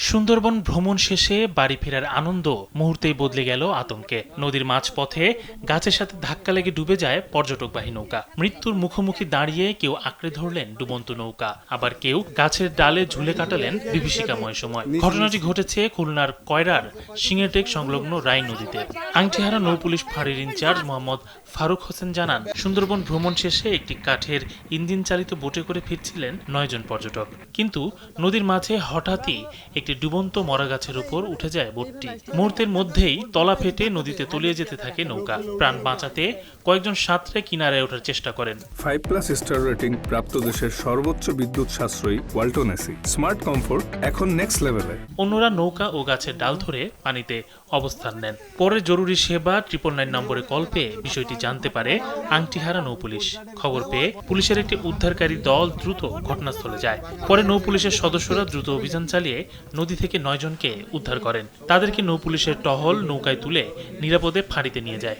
সুন্দরবন ভ্রমণ শেষে বাড়ি ফেরার আনন্দ মুহূর্তেই বদলে গেল আতঙ্কে। নদীর মাঝপথে গাছের সাথে ধাক্কা লেগে ডুবে যায় পর্যটকবাহী নৌকা। মৃত্যুর মুখোমুখি দাঁড়িয়ে কেউ আঁকড়ে ধরলেন ডুবন্ত নৌকা, আবার কেউ গাছের ডালে ঝুলে কাটালেন বিভীষিকাময় সময়। ঘটনাটি ঘটেছে খুলনার কয়রার সিংহেটেক সংলগ্ন রাই নদীতে। আংটিহারা নৌপুলিশ ফাঁড়ির ইনচার্জ মোহাম্মদ ফারুক হোসেন জানান, সুন্দরবন ভ্রমণ শেষে একটি কাঠের ইঞ্জিন চালিত বোটে করে ফিরছিলেন ৯ জন পর্যটক। কিন্তু নদীর মাঝে হঠাৎই একটি ডুবন্ত মরা গাছের উপর উঠে যায় বোটটি। মুহূর্তের মধ্যেই তলা ফেটে নদীতে তলিয়ে যেতে থাকে নৌকা। প্রাণ বাঁচাতে কয়েকজন সাঁতরে কিনারায় ওঠার চেষ্টা করেন। 5+ স্টার রেটিং প্রাপ্ত দেশের সর্বোচ্চ বিদ্যুৎ সাশ্রয়ী ওয়ালটন এসি স্মার্ট কমফোর্ট এখন নেক্সট লেভেলে। অন্যরা নৌকা ও গাছের ডাল ধরে পানিতে অবস্থান নেন। পরে জরুরি সেবা 999 নম্বরে কল পেয়ে বিষয়টি জানতে পারে আংটিহারা নৌপুলিশ। খবর পেয়ে পুলিশের একটি উদ্ধারকারী দল দ্রুত ঘটনাস্থলে যায়। পরে নৌপুলিশের সদস্যরা দ্রুত অভিযান চালিয়ে নদী থেকে 9 জনকে উদ্ধার করেন। তাদেরকে নৌপুলিশের টহল নৌকায় তুলে নিরাপদে ফাঁড়িতে নিয়ে যায়।